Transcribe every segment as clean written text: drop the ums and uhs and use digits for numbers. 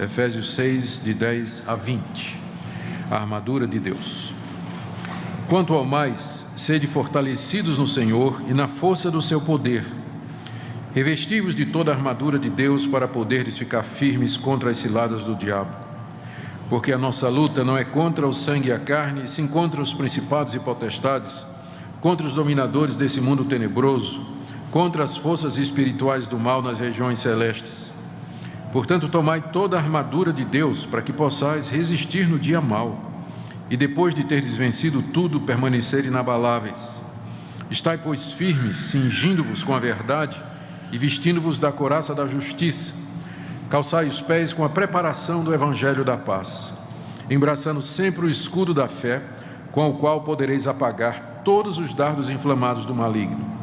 Efésios 6, de 10 a 20. A armadura de Deus. Quanto ao mais, sede fortalecidos no Senhor e na força do seu poder. Revesti-vos de toda a armadura de Deus para poderes ficar firmes contra as ciladas do diabo. Porque a nossa luta não é contra o sangue e a carne, sim contra os principados e potestades, contra os dominadores desse mundo tenebroso, contra as forças espirituais do mal nas regiões celestes. Portanto, tomai toda a armadura de Deus, para que possais resistir no dia mau, e depois de teres vencido tudo, permanecer inabaláveis. Estai, pois, firmes, cingindo-vos com a verdade e vestindo-vos da couraça da justiça. Calçai os pés com a preparação do evangelho da paz, embraçando sempre o escudo da fé, com o qual podereis apagar todos os dardos inflamados do maligno.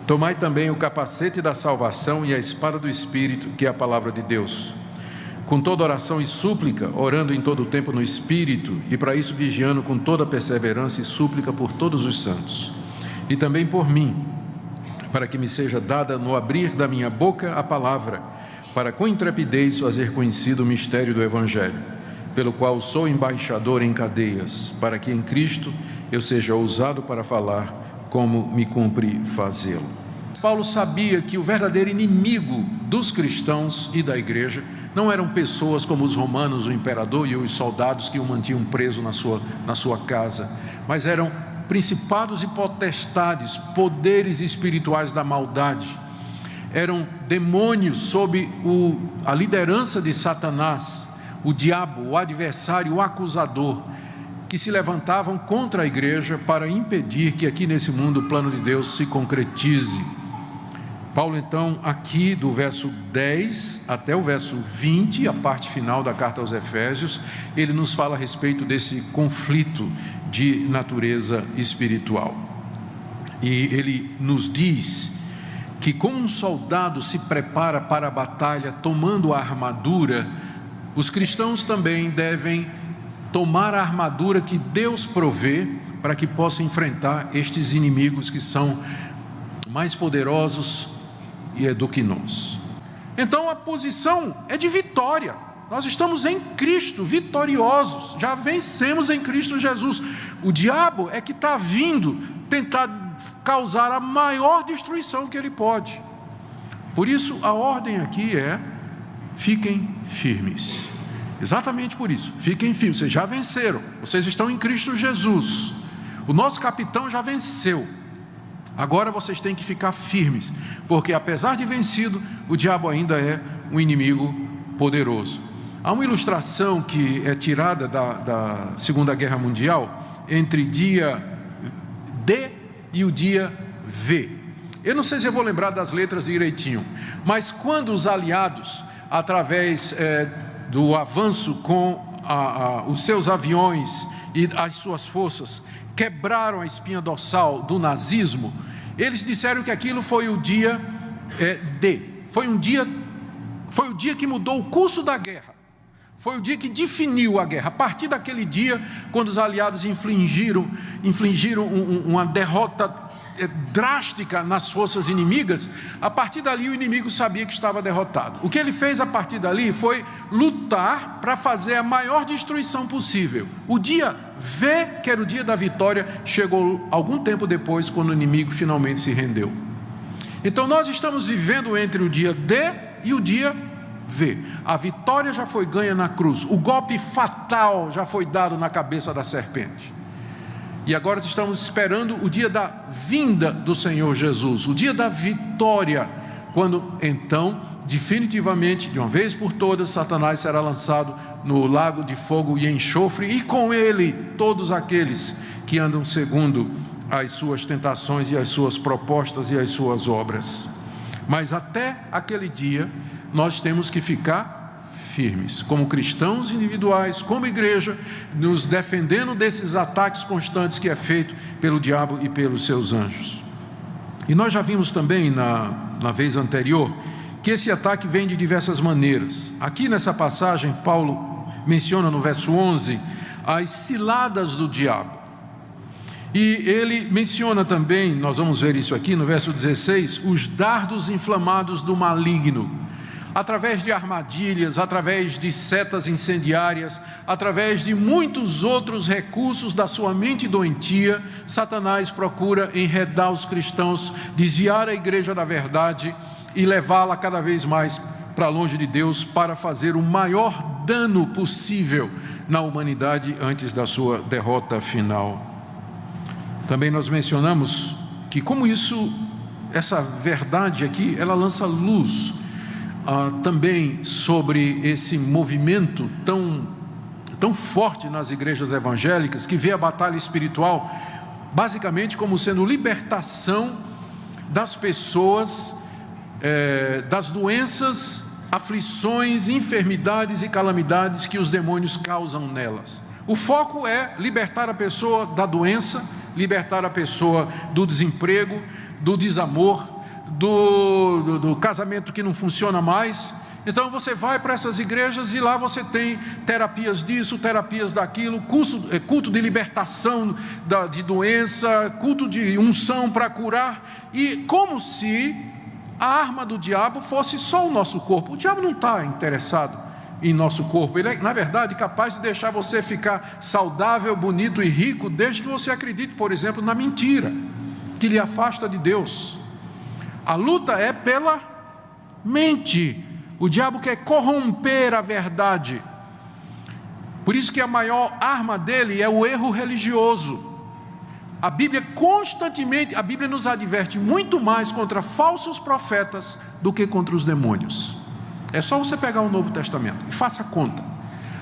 Tomai também o capacete da salvação e a espada do Espírito, que é a palavra de Deus. Com toda oração e súplica, orando em todo o tempo no Espírito, e para isso vigiando com toda perseverança e súplica por todos os santos. E também por mim, para que me seja dada no abrir da minha boca a palavra, para com intrepidez fazer conhecido o mistério do Evangelho, pelo qual sou embaixador em cadeias, para que em Cristo eu seja ousado para falar, como me cumpre fazê-lo. Paulo sabia que o verdadeiro inimigo dos cristãos e da igreja não eram pessoas como os romanos, o imperador e os soldados que o mantinham preso na sua casa, mas eram principados e potestades, poderes espirituais da maldade. Eram demônios sob a liderança de Satanás, o diabo, o adversário, o acusador, que se levantavam contra a igreja para impedir que aqui nesse mundo o plano de Deus se concretize. Paulo, então, aqui do verso 10 até o verso 20, a parte final da carta aos Efésios, ele nos fala a respeito desse conflito de natureza espiritual. E ele nos diz que como um soldado se prepara para a batalha tomando a armadura, os cristãos também devem tomar a armadura que Deus provê para que possa enfrentar estes inimigos que são mais poderosos do que nós. Então a posição é de vitória. Nós estamos em Cristo, vitoriosos, já vencemos em Cristo Jesus. O diabo é que está vindo tentar causar a maior destruição que ele pode. Por isso a ordem aqui é: fiquem firmes. Exatamente por isso, fiquem firmes, vocês já venceram, vocês estão em Cristo Jesus, o nosso capitão já venceu, agora vocês têm que ficar firmes, porque apesar de vencido, o diabo ainda é um inimigo poderoso. Há uma ilustração que é tirada da Segunda Guerra Mundial, entre dia D e o dia V. Eu não sei se eu vou lembrar das letras direitinho, mas quando os aliados, através do avanço com os seus aviões e as suas forças, quebraram a espinha dorsal do nazismo, eles disseram que aquilo foi o dia D, foi o dia que mudou o curso da guerra, foi o dia que definiu a guerra. A partir daquele dia, quando os aliados infligiram uma derrota drástica nas forças inimigas, a partir dali o inimigo sabia que estava derrotado. O que ele fez a partir dali foi lutar para fazer a maior destruição possível. O dia V, que era o dia da vitória, chegou algum tempo depois, quando o inimigo finalmente se rendeu. Então nós estamos vivendo entre o dia D e o dia V. A vitória já foi ganha na cruz, o golpe fatal já foi dado na cabeça da serpente. E agora estamos esperando o dia da vinda do Senhor Jesus, o dia da vitória, quando então, definitivamente, de uma vez por todas, Satanás será lançado no lago de fogo e enxofre, e com ele todos aqueles que andam segundo as suas tentações e as suas propostas e as suas obras. Mas até aquele dia, nós temos que ficar firmes, como cristãos individuais, como igreja, nos defendendo desses ataques constantes que é feito pelo diabo e pelos seus anjos. E nós já vimos também na vez anterior que esse ataque vem de diversas maneiras. Aqui nessa passagem, Paulo menciona no verso 11 as ciladas do diabo. E ele menciona também, nós vamos ver isso aqui no verso 16, os dardos inflamados do maligno. através de armadilhas, através de setas incendiárias, através de muitos outros recursos da sua mente doentia, Satanás procura enredar os cristãos, desviar a igreja da verdade e levá-la cada vez mais para longe de Deus, para fazer o maior dano possível na humanidade antes da sua derrota final. Também nós mencionamos que como essa verdade aqui, ela lança luz também sobre esse movimento tão forte nas igrejas evangélicas, que vê a batalha espiritual basicamente como sendo libertação das pessoas das doenças, aflições, enfermidades e calamidades que os demônios causam nelas. O foco é libertar a pessoa da doença, libertar a pessoa do desemprego, do desamor, do casamento que não funciona mais. Então você vai para essas igrejas e lá você tem terapias disso, terapias daquilo, culto de libertação de doença, culto de unção para curar, e como se a arma do diabo fosse só o nosso corpo. O diabo não está interessado em nosso corpo, ele é, na verdade, capaz de deixar você ficar saudável, bonito e rico, desde que você acredite, por exemplo, na mentira, que lhe afasta de Deus. A luta é pela mente. O diabo quer corromper a verdade. Por isso que a maior arma dele é o erro religioso. A Bíblia constantemente, a Bíblia nos adverte muito mais contra falsos profetas do que contra os demônios. É só você pegar o Novo Testamento e faça a conta.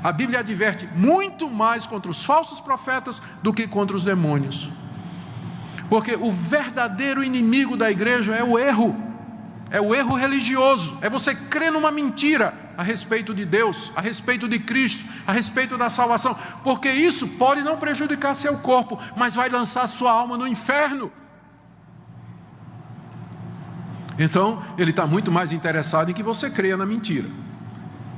A Bíblia adverte muito mais contra os falsos profetas do que contra os demônios. Porque o verdadeiro inimigo da igreja é o erro religioso, é você crer numa mentira a respeito de Deus, a respeito de Cristo, a respeito da salvação, porque isso pode não prejudicar seu corpo, mas vai lançar sua alma no inferno. Então, ele está muito mais interessado em que você creia na mentira.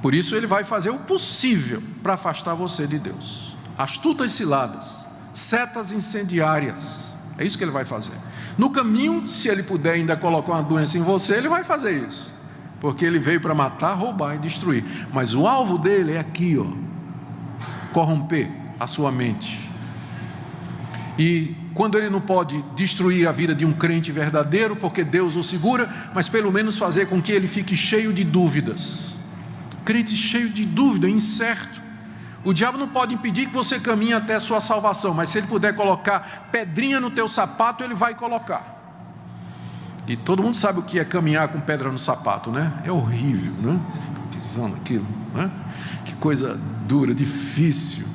Por isso ele vai fazer o possível para afastar você de Deus. Astutas ciladas, setas incendiárias, é isso que ele vai fazer. No caminho, se ele puder ainda colocar uma doença em você, ele vai fazer isso, porque ele veio para matar, roubar e destruir. Mas o alvo dele é aqui, corromper a sua mente. E quando ele não pode destruir a vida de um crente verdadeiro, porque Deus o segura, mas pelo menos fazer com que ele fique cheio de dúvidas. Crente cheio de dúvida, incerto. O diabo não pode impedir que você caminhe até a sua salvação, mas se ele puder colocar pedrinha no teu sapato, ele vai colocar. E todo mundo sabe o que é caminhar com pedra no sapato, né? É horrível, né? Você fica pisando aquilo, né? Que coisa dura, difícil.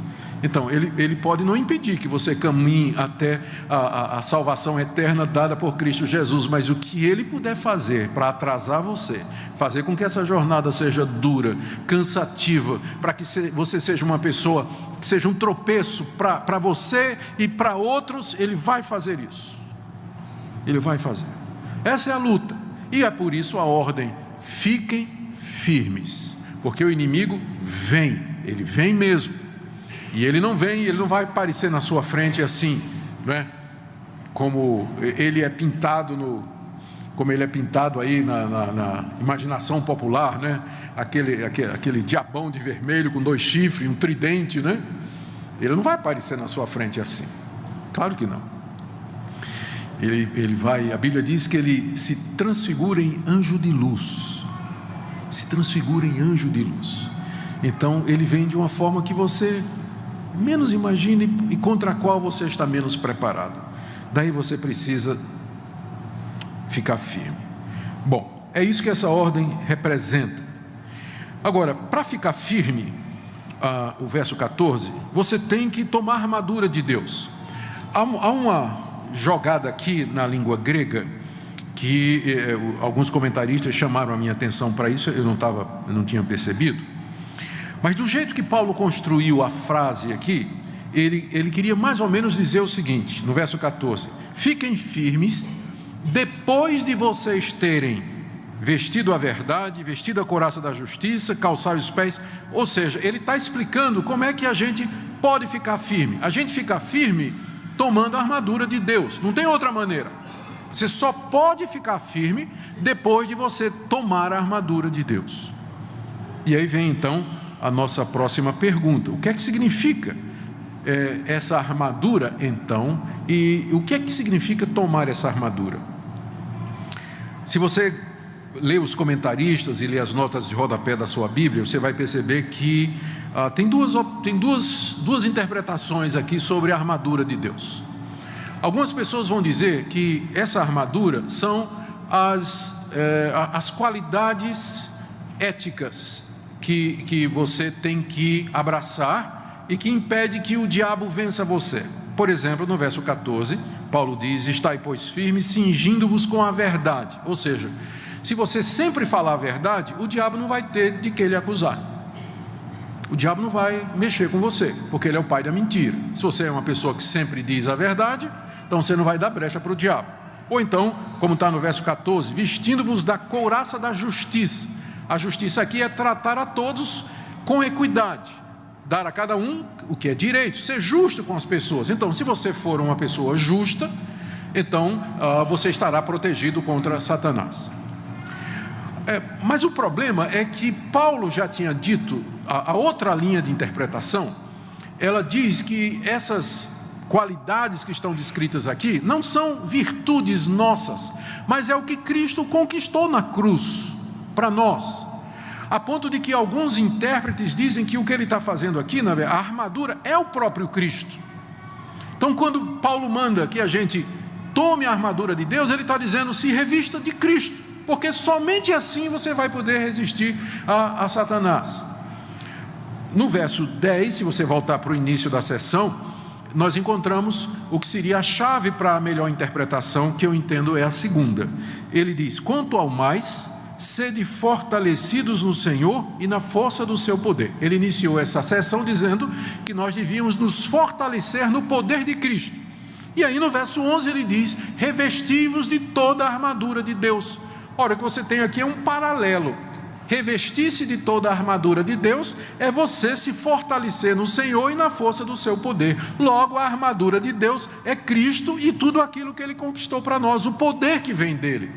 Então, ele pode não impedir que você caminhe até a salvação eterna dada por Cristo Jesus, mas o que ele puder fazer para atrasar você, fazer com que essa jornada seja dura, cansativa, para que você seja uma pessoa que seja um tropeço para você e para outros, ele vai fazer isso. Ele vai fazer. Essa é a luta, e é por isso a ordem: fiquem firmes, porque o inimigo vem, ele vem mesmo. E ele não vem, ele não vai aparecer na sua frente assim, né? Como ele é pintado como ele é pintado aí na imaginação popular, né? Aquele diabão de vermelho com 2 chifres, um tridente, né? Ele não vai aparecer na sua frente assim. Claro que não. Ele vai, a Bíblia diz que ele se transfigura em anjo de luz. Se transfigura em anjo de luz. Então ele vem de uma forma que você menos imagine e contra a qual você está menos preparado. Daí você precisa ficar firme. Bom, é isso que essa ordem representa. Agora, para ficar firme, o verso 14, você tem que tomar a armadura de Deus. Há uma jogada aqui na língua grega que alguns comentaristas chamaram a minha atenção para isso, eu não tinha percebido. Mas do jeito que Paulo construiu a frase aqui, ele queria mais ou menos dizer o seguinte, no verso 14: fiquem firmes, depois de vocês terem vestido a verdade, vestido a couraça da justiça, calçar os pés. Ou seja, ele está explicando como é que a gente pode ficar firme. A gente fica firme tomando a armadura de Deus, não tem outra maneira. Você só pode ficar firme depois de você tomar a armadura de Deus. E aí vem então a nossa próxima pergunta: o que é que significa essa armadura então? E o que é que significa tomar essa armadura? Se você lê os comentaristas e lê as notas de rodapé da sua Bíblia, você vai perceber que tem duas interpretações aqui sobre a armadura de Deus. Algumas pessoas vão dizer que essa armadura são as qualidades éticas que você tem que abraçar e que impede que o diabo vença você. Por exemplo, no verso 14, Paulo diz: estai, pois, firmes, cingindo-vos com a verdade. Ou seja, se você sempre falar a verdade, o diabo não vai ter de que lhe acusar. O diabo não vai mexer com você, porque ele é o pai da mentira. Se você é uma pessoa que sempre diz a verdade, então você não vai dar brecha para o diabo. Ou então, como está no verso 14, vestindo-vos da couraça da justiça. A justiça aqui é tratar a todos com equidade, dar a cada um o que é direito, ser justo com as pessoas. Então, se você for uma pessoa justa, então você estará protegido contra Satanás. Mas o problema é que Paulo já tinha dito, a outra linha de interpretação, ela diz que essas qualidades que estão descritas aqui não são virtudes nossas, mas é o que Cristo conquistou na cruz para nós, a ponto de que alguns intérpretes dizem que o que ele está fazendo aqui, a armadura, é o próprio Cristo. Então, quando Paulo manda que a gente tome a armadura de Deus, ele está dizendo: se revista de Cristo, porque somente assim você vai poder resistir a Satanás. No verso 10, se você voltar para o início da sessão, nós encontramos o que seria a chave para a melhor interpretação, que eu entendo é a segunda. Ele diz: quanto ao mais, sede fortalecidos no Senhor e na força do seu poder. Ele iniciou essa sessão dizendo que nós devíamos nos fortalecer no poder de Cristo. E aí no verso 11 ele diz: revesti-vos de toda a armadura de Deus. Ora, o que você tem aqui é um paralelo. Revestir-se de toda a armadura de Deus é você se fortalecer no Senhor e na força do seu poder. Logo, a armadura de Deus é Cristo e tudo aquilo que Ele conquistou para nós, o poder que vem dEle.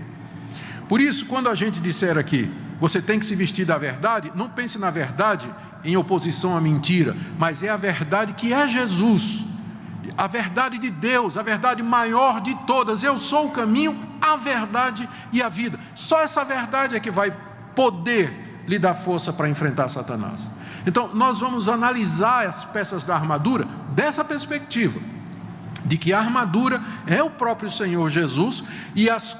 Por isso, quando a gente disser aqui, você tem que se vestir da verdade, não pense na verdade em oposição à mentira, mas é a verdade que é Jesus, a verdade de Deus, a verdade maior de todas. Eu sou o caminho, a verdade e a vida. Só essa verdade é que vai poder lhe dar força para enfrentar Satanás. Então nós vamos analisar as peças da armadura dessa perspectiva, de que a armadura é o próprio Senhor Jesus e as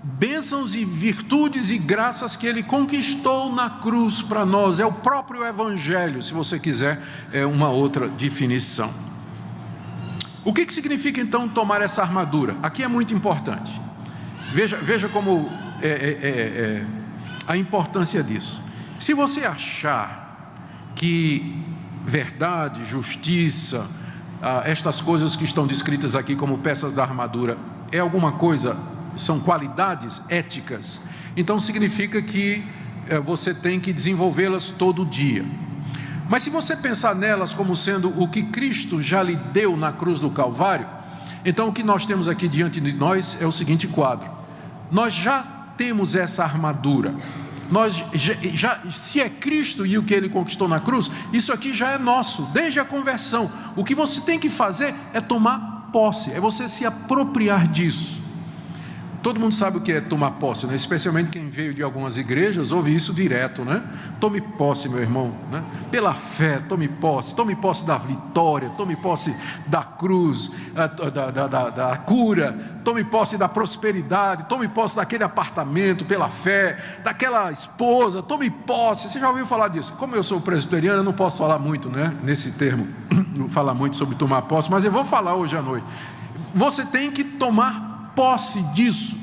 bênçãos e virtudes e graças que Ele conquistou na cruz para nós. É o próprio Evangelho, se você quiser uma outra definição. O que significa então tomar essa armadura? Aqui é muito importante. Veja como a importância disso. Se você achar que verdade, justiça, estas coisas que estão descritas aqui como peças da armadura, é alguma coisa, são qualidades éticas, então significa que você tem que desenvolvê-las todo dia. Mas se você pensar nelas como sendo o que Cristo já lhe deu na cruz do Calvário, então o que nós temos aqui diante de nós é o seguinte quadro: nós já temos essa armadura. Nós se é Cristo e o que Ele conquistou na cruz, isso aqui já é nosso, desde a conversão. O que você tem que fazer é tomar posse, é você se apropriar disso. Todo mundo sabe o que é tomar posse, né? Especialmente quem veio de algumas igrejas, ouve isso direto, né? Tome posse, meu irmão, né? Pela fé, tome posse da vitória, tome posse da cruz, da cura, tome posse da prosperidade, tome posse daquele apartamento pela fé, daquela esposa, tome posse. Você já ouviu falar disso? Como eu sou presbiteriano, eu não posso falar muito, né? Nesse termo, não falar muito sobre tomar posse, mas eu vou falar hoje à noite. Você tem que tomar posse disso.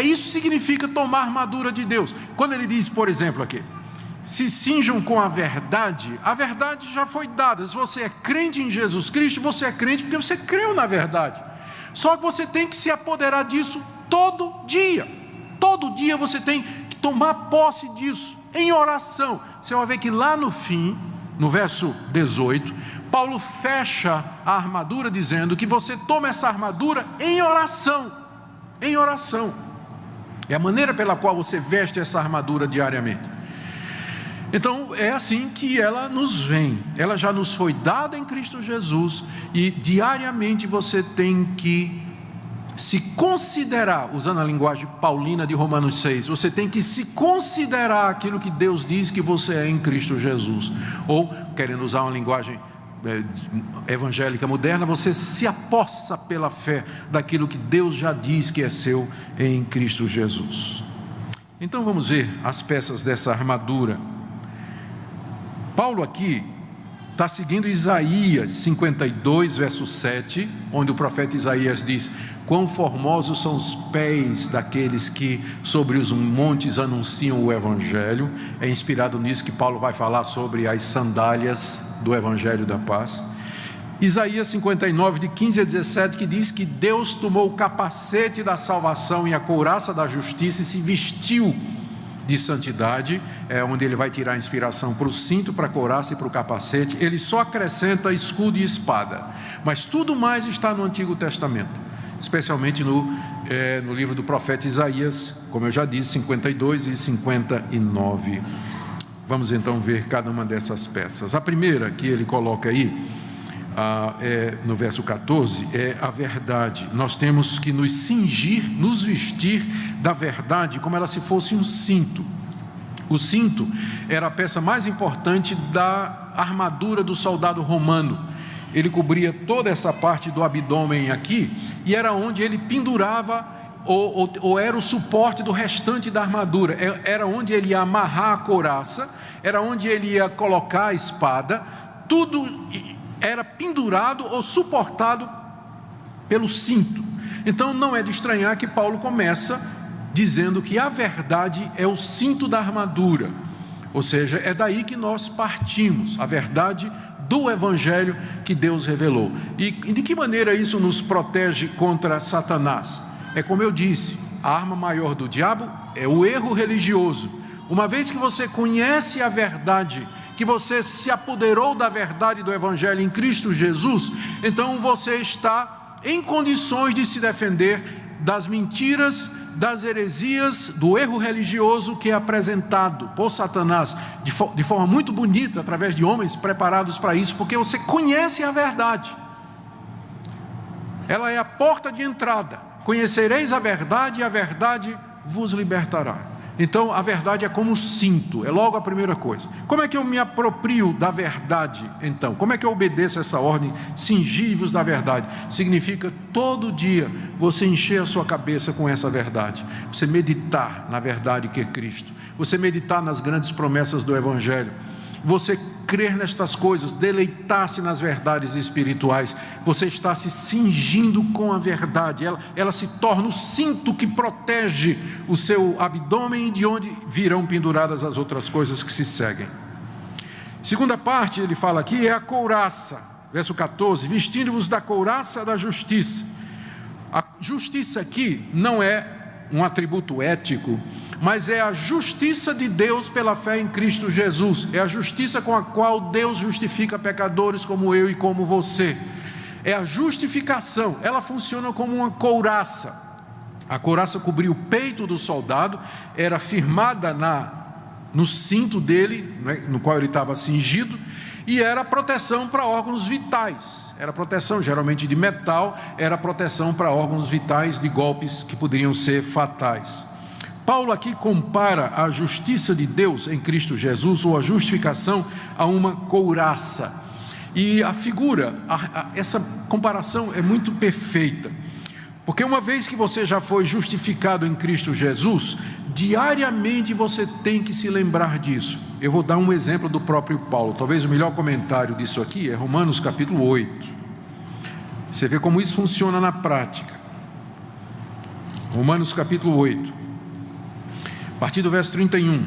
Isso que significa tomar a armadura de Deus. Quando ele diz, por exemplo, aqui: se cinjam com a verdade já foi dada. Se você é crente em Jesus Cristo, você é crente porque você creu na verdade. Só que você tem que se apoderar disso todo dia. Todo dia você tem que tomar posse disso em oração. Você vai ver que lá no fim, no verso 18, Paulo fecha a armadura dizendo que você toma essa armadura em oração. em oração. É a maneira pela qual você veste essa armadura diariamente. Então é assim que ela nos vem. Ela já nos foi dada em Cristo Jesus, e diariamente você tem que se considerar, usando a linguagem paulina de Romanos 6, você tem que se considerar aquilo que Deus diz que você é em Cristo Jesus. Ou, querendo usar uma linguagem evangélica moderna, você se apossa pela fé daquilo que Deus já diz que é seu em Cristo Jesus. Então vamos ver as peças dessa armadura. Paulo aqui está seguindo Isaías 52, verso 7, onde o profeta Isaías diz: quão formosos são os pés daqueles que sobre os montes anunciam o Evangelho. É inspirado nisso que Paulo vai falar sobre as sandálias do Evangelho da paz. Isaías 59, de 15 a 17, que diz que Deus tomou o capacete da salvação e a couraça da justiça e se vestiu de santidade, é onde ele vai tirar a inspiração para o cinto, para a couraça e para o capacete. Ele só acrescenta escudo e espada, mas tudo mais está no Antigo Testamento, especialmente no livro do profeta Isaías, como eu já disse, 52 e 59. Vamos então ver cada uma dessas peças. A primeira que ele coloca aí, no verso 14, é a verdade. Nós temos que nos cingir, nos vestir da verdade, como ela se fosse um cinto. O cinto era a peça mais importante da armadura do soldado romano. Ele cobria toda essa parte do abdômen aqui, e era onde ele pendurava, ou era o suporte do restante da armadura. Era onde ele ia amarrar a couraça, era onde ele ia colocar a espada. Tudo era pendurado ou suportado pelo cinto. Então não é de estranhar que Paulo começa dizendo que a verdade é o cinto da armadura, ou seja, é daí que nós partimos, a verdade do Evangelho que Deus revelou. E de que maneira isso nos protege contra Satanás? É como eu disse, a arma maior do diabo é o erro religioso. Uma vez que você conhece a verdade, que você se apoderou da verdade do Evangelho em Cristo Jesus, então você está em condições de se defender das mentiras, das heresias, do erro religioso que é apresentado por Satanás de forma muito bonita, através de homens preparados para isso, porque você conhece a verdade. Ela é a porta de entrada. Conhecereis a verdade e a verdade vos libertará. Então a verdade é como cinto, é logo a primeira coisa. Como é que eu me aproprio da verdade então? Como é que eu obedeço essa ordem? Cingivos da verdade. Significa todo dia você encher a sua cabeça com essa verdade. Você meditar na verdade que é Cristo. Você meditar nas grandes promessas do Evangelho. Você crer nestas coisas, deleitar-se nas verdades espirituais. Você está se cingindo com a verdade. Ela se torna o cinto que protege o seu abdômen, de onde virão penduradas as outras coisas que se seguem. Segunda parte, ele fala aqui, é a couraça. Verso 14, vestindo-vos da couraça da justiça. A justiça aqui não é um atributo ético, mas é a justiça de Deus pela fé em Cristo Jesus. É a justiça com a qual Deus justifica pecadores como eu e como você. É a justificação. Ela funciona como uma couraça. A couraça cobria o peito do soldado, era firmada no cinto dele, né, no qual ele estava cingido, e era proteção para órgãos vitais. Era proteção geralmente de metal, era proteção para órgãos vitais de golpes que poderiam ser fatais. Paulo aqui compara a justiça de Deus em Cristo Jesus, ou a justificação, a uma couraça. E a figura, essa comparação é muito perfeita, porque uma vez que você já foi justificado em Cristo Jesus, diariamente você tem que se lembrar disso. Eu vou dar um exemplo do próprio Paulo. Talvez o melhor comentário disso aqui é Romanos capítulo 8. Você vê como isso funciona na prática. Romanos capítulo 8, a partir do verso 31.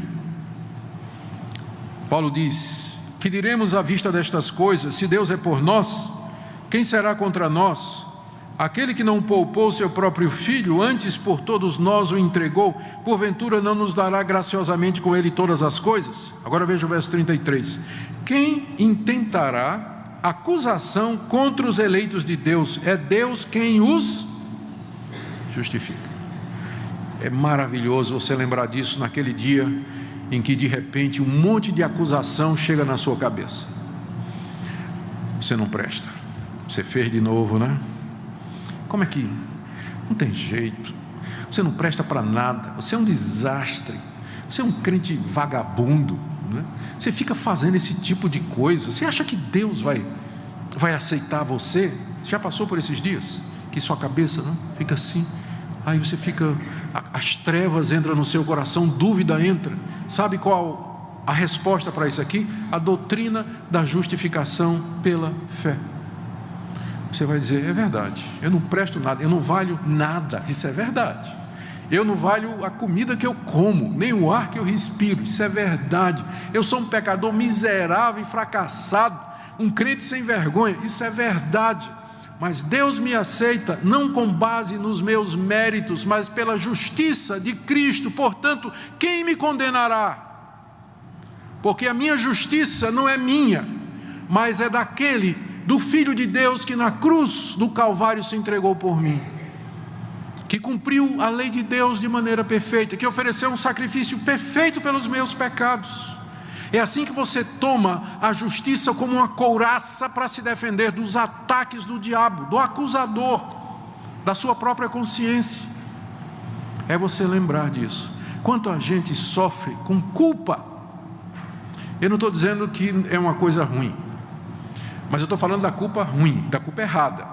Paulo diz: que diremos à vista destas coisas? Se Deus é por nós, quem será contra nós? Aquele que não poupou seu próprio filho, antes por todos nós o entregou, porventura não nos dará graciosamente com ele todas as coisas? Agora veja o verso 33. Quem intentará acusação contra os eleitos de Deus? É Deus quem os justifica. É maravilhoso você lembrar disso naquele dia em que de repente um monte de acusação chega na sua cabeça. Você não presta, você fez de novo, né? Como é que? Não tem jeito, você não presta para nada, você é um desastre, você é um crente vagabundo, né? Você fica fazendo esse tipo de coisa, você acha que Deus vai aceitar você? Já passou por esses dias? Que sua cabeça, não? Fica assim, aí você fica, as trevas entram no seu coração, dúvida entra. Sabe qual a resposta para isso aqui? A doutrina da justificação pela fé. Você vai dizer, é verdade, eu não presto nada, eu não valho nada, isso é verdade. Eu não valho a comida que eu como, nem o ar que eu respiro, isso é verdade. Eu sou um pecador miserável e fracassado, um crente sem vergonha, isso é verdade. Mas Deus me aceita não com base nos meus méritos, mas pela justiça de Cristo. Portanto, quem me condenará? Porque a minha justiça não é minha, mas é do Filho de Deus que na cruz do Calvário se entregou por mim, que cumpriu a lei de Deus de maneira perfeita, que ofereceu um sacrifício perfeito pelos meus pecados. É assim que você toma a justiça como uma couraça para se defender dos ataques do diabo, do acusador, da sua própria consciência. É você lembrar disso. Quanto a gente sofre com culpa. Eu não estou dizendo que é uma coisa ruim, mas eu estou falando da culpa ruim, da culpa errada.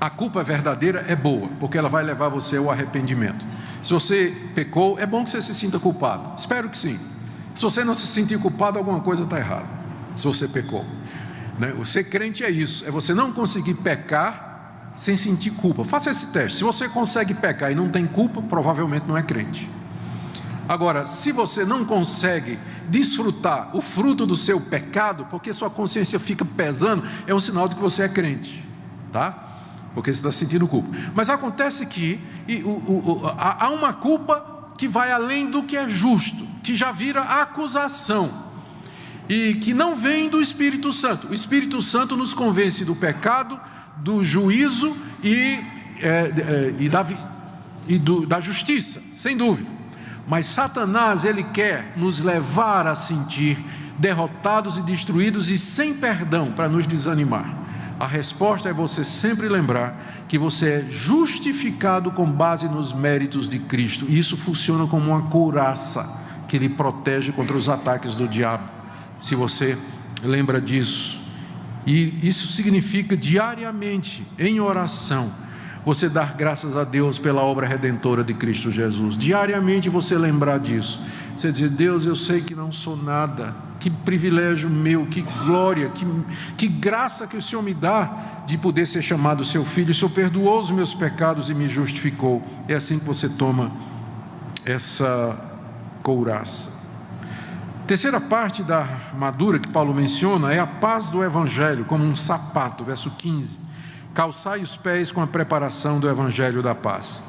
A culpa verdadeira é boa, porque ela vai levar você ao arrependimento. Se você pecou, é bom que você se sinta culpado. Espero que sim. Se você não se sentir culpado, alguma coisa está errada. Se você pecou, né? O ser crente é isso, é você não conseguir pecar sem sentir culpa. Faça esse teste. Se você consegue pecar e não tem culpa, provavelmente não é crente. Agora, se você não consegue desfrutar o fruto do seu pecado, porque sua consciência fica pesando, é um sinal de que você é crente, tá? Porque você está sentindo culpa. Mas acontece que há uma culpa que vai além do que é justo, que já vira acusação, e que não vem do Espírito Santo. O Espírito Santo nos convence do pecado, do juízo da justiça, sem dúvida. Mas Satanás, ele quer nos levar a sentir derrotados e destruídos e sem perdão, para nos desanimar. A resposta é você sempre lembrar que você é justificado com base nos méritos de Cristo. E isso funciona como uma couraça que lhe protege contra os ataques do diabo. Se você lembra disso. E isso significa diariamente, em oração, você dar graças a Deus pela obra redentora de Cristo Jesus. Diariamente você lembrar disso. Você dizer, Deus, eu sei que não sou nada. Que privilégio meu, que glória, que graça que o Senhor me dá de poder ser chamado seu filho. O Senhor perdoou os meus pecados e me justificou. É assim que você toma essa couraça. Terceira parte da armadura que Paulo menciona é a paz do Evangelho, como um sapato, verso 15. Calçai os pés com a preparação do Evangelho da paz.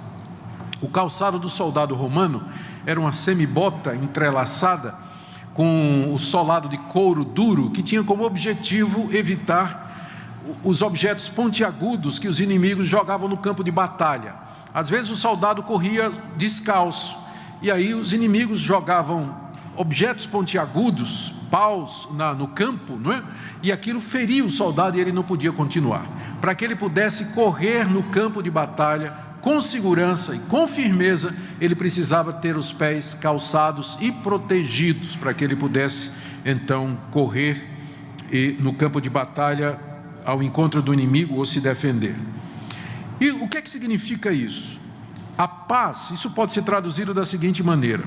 O calçado do soldado romano era uma semibota entrelaçada com o solado de couro duro, que tinha como objetivo evitar os objetos pontiagudos que os inimigos jogavam no campo de batalha. Às vezes o soldado corria descalço, e aí os inimigos jogavam objetos pontiagudos, paus no campo, não é? E aquilo feria o soldado e ele não podia continuar. Para que ele pudesse correr no campo de batalha com segurança e com firmeza, ele precisava ter os pés calçados e protegidos, para que ele pudesse então correr no campo de batalha ao encontro do inimigo ou se defender. E o que é que significa isso? A paz, isso pode ser traduzido da seguinte maneira: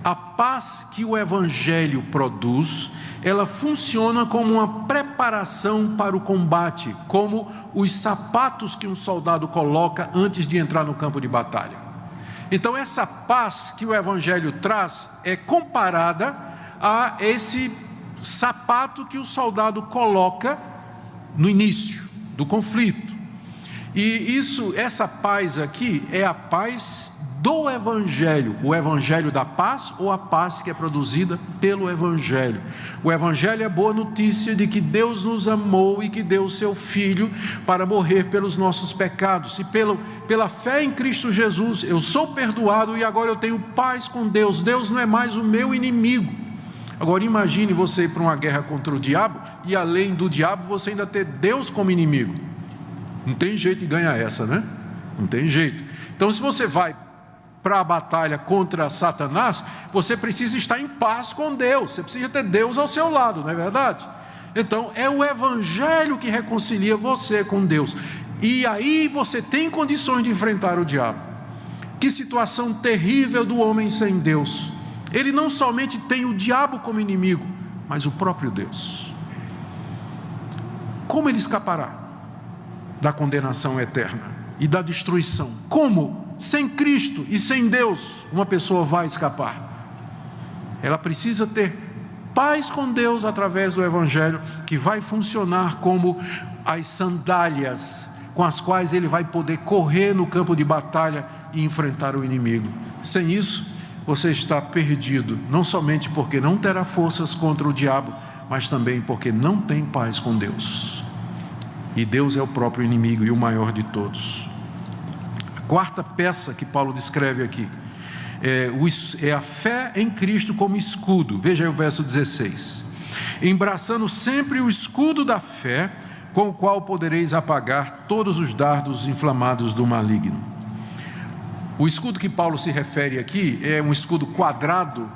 a paz que o Evangelho produz, ela funciona como uma preparação para o combate, como os sapatos que um soldado coloca antes de entrar no campo de batalha. Então essa paz que o Evangelho traz é comparada a esse sapato que o soldado coloca no início do conflito. E essa paz aqui é a paz do Evangelho, o Evangelho da paz ou a paz que é produzida pelo Evangelho. O Evangelho é a boa notícia de que Deus nos amou e que deu o seu Filho para morrer pelos nossos pecados. E pela fé em Cristo Jesus, eu sou perdoado e agora eu tenho paz com Deus. Deus não é mais o meu inimigo. Agora imagine você ir para uma guerra contra o diabo e além do diabo você ainda ter Deus como inimigo. Não tem jeito de ganhar essa, né? Não tem jeito. Então se você vai para a batalha contra Satanás, você precisa estar em paz com Deus, você precisa ter Deus ao seu lado, não é verdade? Então é o Evangelho que reconcilia você com Deus, e aí você tem condições de enfrentar o diabo. Que situação terrível do homem sem Deus. Ele não somente tem o diabo como inimigo, mas o próprio Deus. Como ele escapará da condenação eterna e da destruição? Como? Sem Cristo e sem Deus, uma pessoa vai escapar. Ela precisa ter paz com Deus através do Evangelho, que vai funcionar como as sandálias com as quais ele vai poder correr no campo de batalha e enfrentar o inimigo. Sem isso, você está perdido, não somente porque não terá forças contra o diabo, mas também porque não tem paz com Deus. E Deus é o próprio inimigo e o maior de todos. Quarta peça que Paulo descreve aqui é a fé em Cristo como escudo. Veja aí o verso 16: embraçando sempre o escudo da fé, com o qual podereis apagar todos os dardos inflamados do maligno. O escudo que Paulo se refere aqui é um escudo quadrado,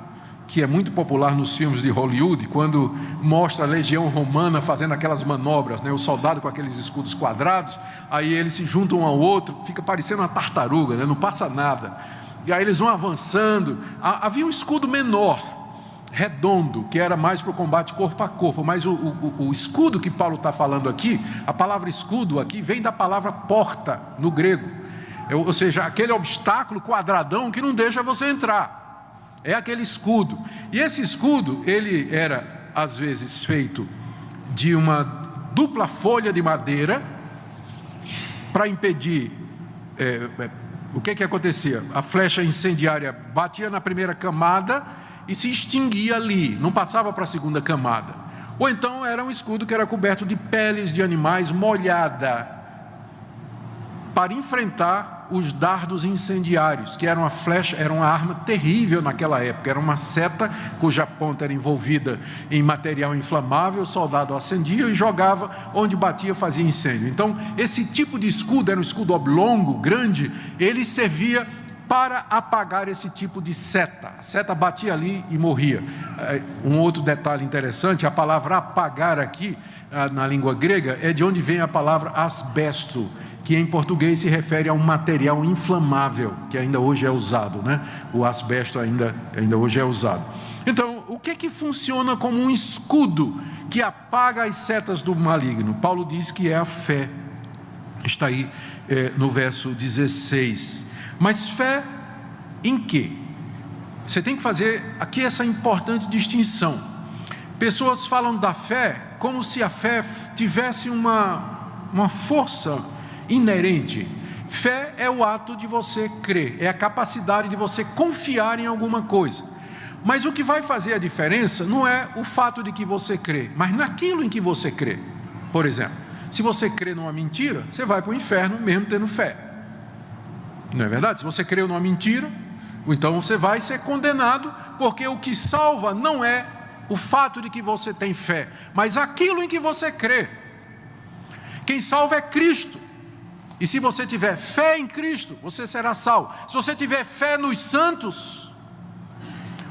que é muito popular nos filmes de Hollywood, quando mostra a legião romana fazendo aquelas manobras, né? O soldado com aqueles escudos quadrados, aí eles se juntam um ao outro, fica parecendo uma tartaruga, né? Não passa nada, e aí eles vão avançando. Havia um escudo menor, redondo, que era mais para o combate corpo a corpo, mas o escudo que Paulo está falando aqui, a palavra escudo aqui vem da palavra porta no grego, ou seja, aquele obstáculo quadradão que não deixa você entrar. É aquele escudo. E esse escudo, ele era às vezes feito de uma dupla folha de madeira para impedir. O que acontecia? A flecha incendiária batia na primeira camada e se extinguia ali, não passava para a segunda camada. Ou então era um escudo que era coberto de peles de animais molhada, para enfrentar os dardos incendiários, que era uma flecha, era uma arma terrível naquela época, era uma seta cuja ponta era envolvida em material inflamável, o soldado acendia e jogava, onde batia fazia incêndio. Então esse tipo de escudo, era um escudo oblongo, grande, ele servia para apagar esse tipo de seta. A seta batia ali e morria. Um outro detalhe interessante, a palavra apagar aqui, na língua grega, é de onde vem a palavra asbesto, que em português se refere a um material inflamável, que ainda hoje é usado, né? O asbesto ainda hoje é usado. Então, o que funciona como um escudo que apaga as setas do maligno? Paulo diz que é a fé. Está aí no verso 16. Mas fé em quê? Você tem que fazer aqui essa importante distinção. Pessoas falam da fé como se a fé tivesse uma força inerente. Fé é o ato de você crer, é a capacidade de você confiar em alguma coisa. Mas o que vai fazer a diferença não é o fato de que você crê, mas naquilo em que você crê. Por exemplo, se você crê numa mentira, você vai para o inferno mesmo tendo fé. Não é verdade? Se você creu numa mentira, então você vai ser condenado, porque o que salva não é o fato de que você tem fé, mas aquilo em que você crê. Quem salva é Cristo. E se você tiver fé em Cristo, você será salvo. Se você tiver fé nos santos,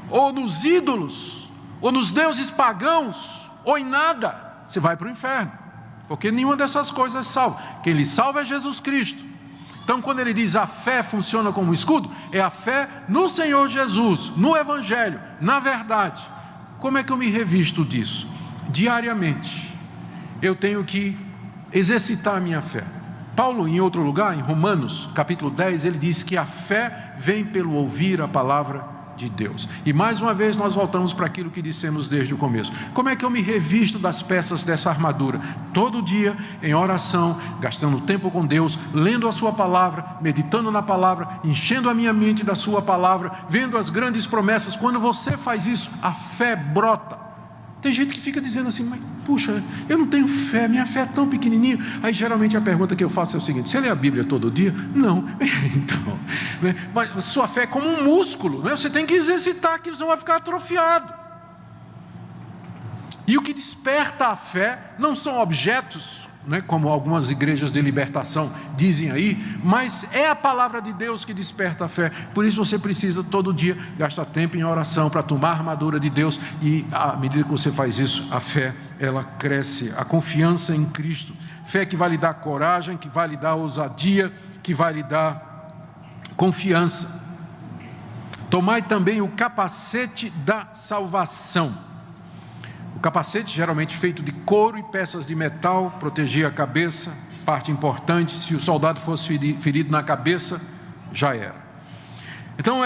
ou nos ídolos, ou nos deuses pagãos, ou em nada, você vai para o inferno, porque nenhuma dessas coisas salva. Quem lhe salva é Jesus Cristo. Então quando ele diz a fé funciona como escudo, é a fé no Senhor Jesus, no Evangelho, na verdade. Como é que eu me revisto disso? Diariamente eu tenho que exercitar a minha fé. Paulo, em outro lugar, em Romanos, capítulo 10, ele diz que a fé vem pelo ouvir a palavra de Deus. E mais uma vez nós voltamos para aquilo que dissemos desde o começo. Como é que eu me revisto das peças dessa armadura? Todo dia em oração, gastando tempo com Deus, lendo a sua palavra, meditando na palavra, enchendo a minha mente da sua palavra, vendo as grandes promessas. Quando você faz isso, a fé brota. Tem gente que fica dizendo assim, mas puxa, eu não tenho fé, minha fé é tão pequenininha. Aí geralmente a pergunta que eu faço é o seguinte: você lê a Bíblia todo dia? Não. Então, né? Mas sua fé é como um músculo, né? Você tem que exercitar, que senão vai ficar atrofiado. E o que desperta a fé não são objetos, né, como algumas igrejas de libertação dizem aí, mas é a palavra de Deus que desperta a fé. Por isso você precisa todo dia gastar tempo em oração para tomar a armadura de Deus, e à medida que você faz isso, a fé ela cresce, a confiança em Cristo, fé que vai lhe dar coragem, que vai lhe dar ousadia, que vai lhe dar confiança. Tomai também o capacete da salvação. O capacete, geralmente feito de couro e peças de metal, protegia a cabeça, parte importante. Se o soldado fosse ferido na cabeça, já era. Então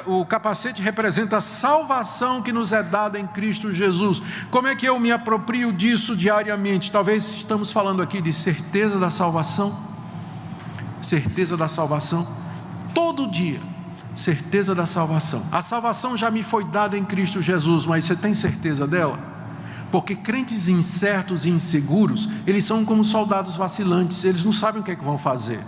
o capacete representa a salvação que nos é dada em Cristo Jesus. Como é que eu me aproprio disso diariamente? Talvez estamos falando aqui de certeza da salvação. Certeza da salvação. Todo dia. Certeza da salvação. A salvação já me foi dada em Cristo Jesus, mas você tem certeza dela? Porque crentes incertos e inseguros, eles são como soldados vacilantes, eles não sabem o que é que vão fazer,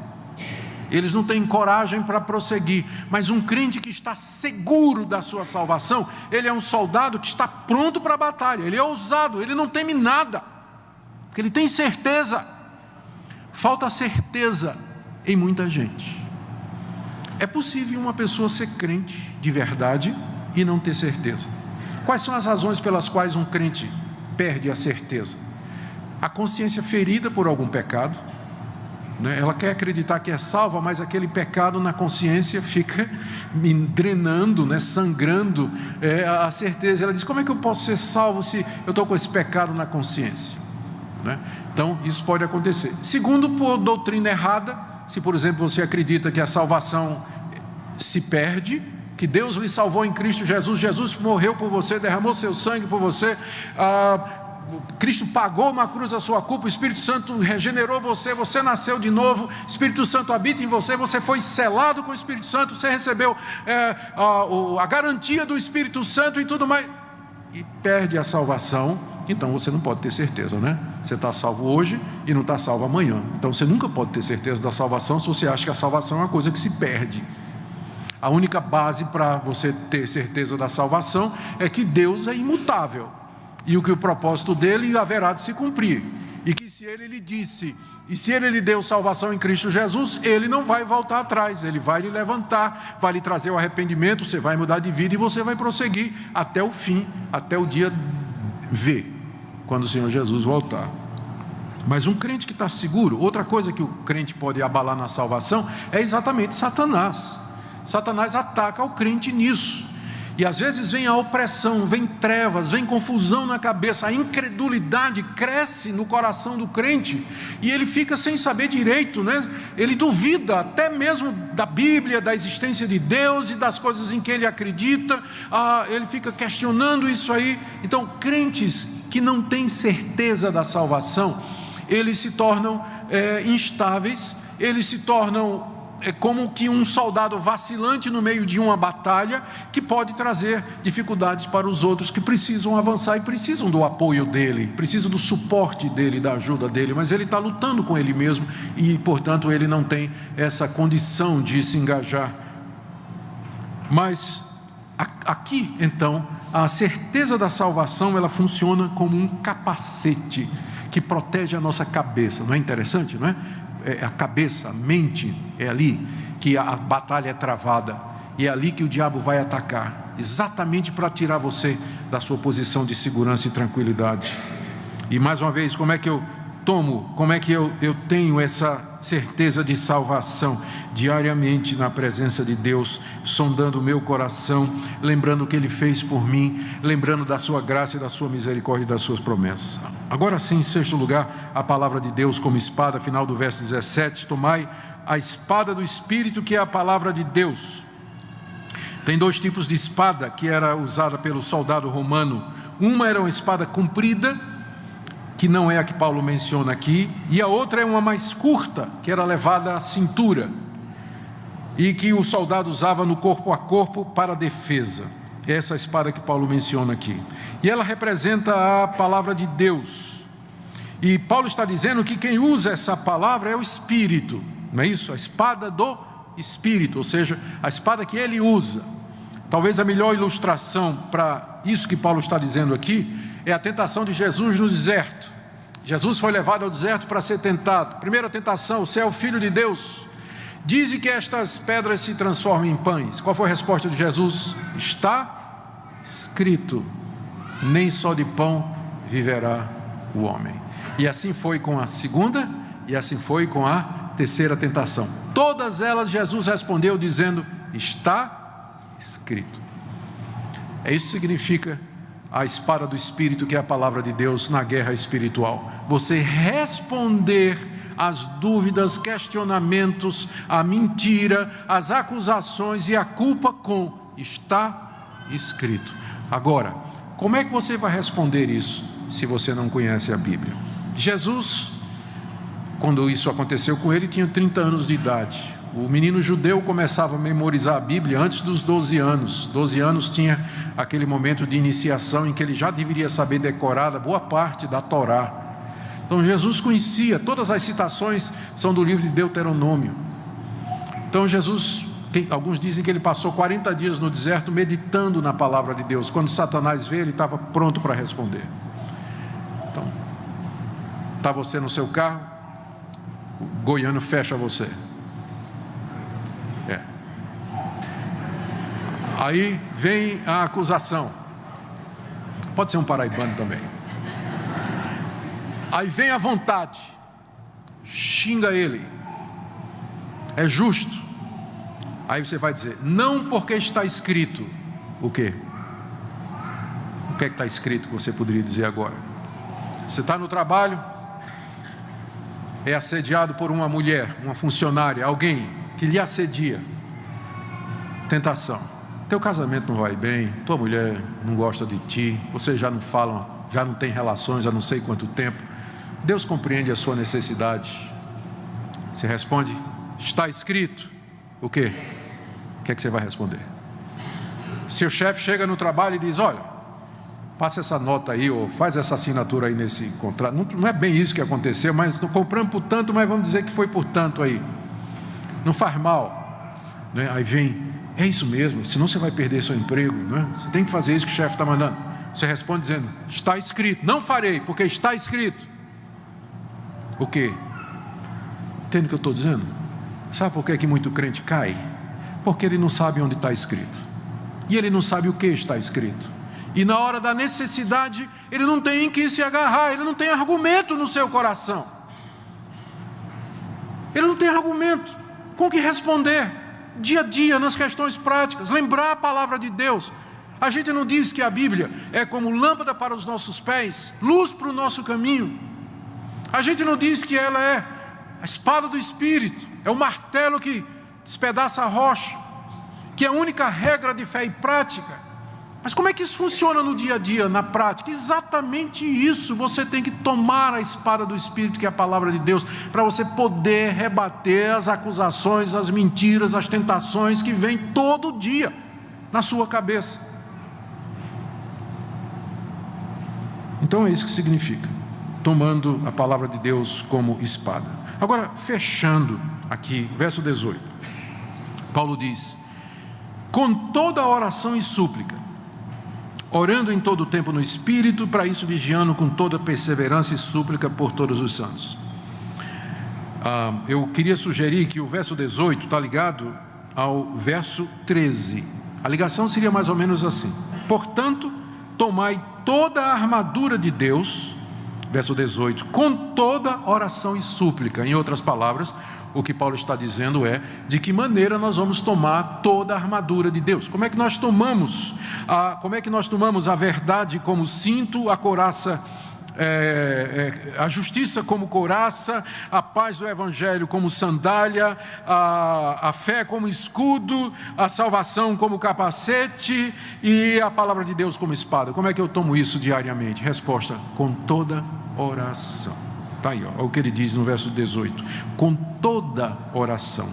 eles não têm coragem para prosseguir. Mas um crente que está seguro da sua salvação, ele é um soldado que está pronto para a batalha, ele é ousado, ele não teme nada, porque ele tem certeza. Falta certeza em muita gente. É possível uma pessoa ser crente de verdade e não ter certeza. Quais são as razões pelas quais um crente perde a certeza? A consciência ferida por algum pecado, né? Ela quer acreditar que é salva, mas aquele pecado na consciência fica me drenando, né? Sangrando a certeza. Ela diz: como é que eu posso ser salvo se eu estou com esse pecado na consciência? Né? Então isso pode acontecer. Segundo, por doutrina errada. Se, por exemplo, você acredita que a salvação se perde, que Deus lhe salvou em Cristo Jesus, Jesus morreu por você, derramou seu sangue por você, Cristo pagou uma cruz a sua culpa, o Espírito Santo regenerou você, você nasceu de novo, o Espírito Santo habita em você, você foi selado com o Espírito Santo, você recebeu a garantia do Espírito Santo e tudo mais, e perde a salvação. Então você não pode ter certeza, né? Você está salvo hoje e não está salvo amanhã. Então você nunca pode ter certeza da salvação se você acha que a salvação é uma coisa que se perde. A única base para você ter certeza da salvação é que Deus é imutável, e o que o propósito dele haverá de se cumprir, e que se ele lhe disse, e se ele lhe deu salvação em Cristo Jesus, ele não vai voltar atrás, ele vai lhe levantar, vai lhe trazer o arrependimento, você vai mudar de vida e você vai prosseguir até o fim, até o dia V, quando o Senhor Jesus voltar. Mas um crente que está seguro, outra coisa que o crente pode abalar na salvação é exatamente Satanás. Satanás ataca o crente nisso, e às vezes vem a opressão, vem trevas, vem confusão na cabeça, a incredulidade cresce no coração do crente, e ele fica sem saber direito, né? Ele duvida até mesmo da Bíblia, da existência de Deus e das coisas em que ele acredita, ele fica questionando isso aí. Então crentes que não têm certeza da salvação, eles se tornam instáveis, eles se tornam como que um soldado vacilante no meio de uma batalha, que pode trazer dificuldades para os outros que precisam avançar e precisam do apoio dele, precisam do suporte dele, da ajuda dele, mas ele está lutando com ele mesmo e, portanto, ele não tem essa condição de se engajar. Mas aqui, então, a certeza da salvação, ela funciona como um capacete que protege a nossa cabeça. Não é interessante, não é? A cabeça, a mente, é ali que a batalha é travada, e é ali que o diabo vai atacar, exatamente para tirar você da sua posição de segurança e tranquilidade. E mais uma vez, como é que eu tenho essa certeza de salvação? Diariamente na presença de Deus, sondando o meu coração, lembrando o que Ele fez por mim, lembrando da sua graça e da sua misericórdia e das suas promessas. Agora sim, em sexto lugar, a palavra de Deus como espada, final do verso 17, tomai a espada do Espírito, que é a palavra de Deus. Tem dois tipos de espada que era usada pelo soldado romano. Uma era uma espada comprida, que não é a que Paulo menciona aqui, e a outra é uma mais curta, que era levada à cintura, e que o soldado usava no corpo a corpo para defesa. Essa espada que Paulo menciona aqui. E ela representa a palavra de Deus. E Paulo está dizendo que quem usa essa palavra é o Espírito, não é isso? A espada do Espírito, ou seja, a espada que ele usa. Talvez a melhor ilustração para isso que Paulo está dizendo aqui é a tentação de Jesus no deserto. Jesus foi levado ao deserto para ser tentado. Primeira tentação: você é o Filho de Deus. Dize que estas pedras se transformem em pães. Qual foi a resposta de Jesus? Está escrito: nem só de pão viverá o homem. E assim foi com a segunda, e assim foi com a terceira tentação. Todas elas Jesus respondeu dizendo: está escrito. Isso significa a espada do Espírito, que é a palavra de Deus na guerra espiritual. Você responder às dúvidas, questionamentos, a mentira, as acusações e a culpa com está escrito. Agora, como é que você vai responder isso se você não conhece a Bíblia? Jesus, quando isso aconteceu com ele, tinha 30 anos de idade. O menino judeu começava a memorizar a Bíblia antes dos 12 anos. 12 anos tinha aquele momento de iniciação em que ele já deveria saber decorar boa parte da Torá. Então Jesus conhecia, todas as citações são do livro de Deuteronômio. Então Jesus, alguns dizem que ele passou 40 dias no deserto meditando na palavra de Deus. Quando Satanás veio, ele estava pronto para responder. Então, está você no seu carro, o goiano fecha você. Aí vem a acusação. Pode ser um paraibano também. Aí vem a vontade. Xinga ele. É justo. Aí você vai dizer: não, porque está escrito. O quê? O que é que está escrito que você poderia dizer agora? Você está no trabalho, é assediado por uma mulher, uma funcionária, alguém que lhe assedia. Tentação. Teu casamento não vai bem, tua mulher não gosta de ti, vocês já não falam, já não tem relações há não sei quanto tempo. Deus compreende a sua necessidade. Você responde: está escrito. O quê? O que é que você vai responder? Se o chefe chega no trabalho e diz: olha, passa essa nota aí, ou faz essa assinatura aí nesse contrato. Não é bem isso que aconteceu, mas compramos por tanto, mas vamos dizer que foi por tanto aí. Não faz mal, né? Aí vem: é isso mesmo, senão você vai perder seu emprego, não é? Você tem que fazer isso que o chefe está mandando. Você responde dizendo: está escrito. Não farei, porque está escrito. O quê? Entende o que eu estou dizendo? Sabe por que muito crente cai? Porque ele não sabe onde está escrito, e ele não sabe o que está escrito, e na hora da necessidade ele não tem em que se agarrar, ele não tem argumento no seu coração, ele não tem argumento com que responder dia a dia, nas questões práticas, lembrar a palavra de Deus. A gente não diz que a Bíblia é como lâmpada para os nossos pés, luz para o nosso caminho. A gente não diz que ela é a espada do Espírito, é o martelo que despedaça a rocha, que é a única regra de fé e prática. Mas como é que isso funciona no dia a dia, na prática? Exatamente isso. Você tem que tomar a espada do Espírito, que é a palavra de Deus, para você poder rebater as acusações, as mentiras, as tentações que vêm todo dia na sua cabeça. Então é isso que significa, tomando a palavra de Deus como espada. Agora, fechando aqui, verso 18, Paulo diz: com toda oração e súplica, orando em todo o tempo no Espírito, para isso vigiando com toda perseverança e súplica por todos os santos. Eu queria sugerir que o verso 18 está ligado ao verso 13. A ligação seria mais ou menos assim: portanto, tomai toda a armadura de Deus, verso 18, com toda oração e súplica. Em outras palavras, o que Paulo está dizendo é de que maneira nós vamos tomar toda a armadura de Deus. Como é que nós tomamos a verdade como cinto, a couraça a justiça como couraça, a paz do Evangelho como sandália, a fé como escudo, a salvação como capacete e a palavra de Deus como espada. Como é que eu tomo isso diariamente? Resposta: com toda oração. Está aí, ó, o que ele diz no verso 18: com toda oração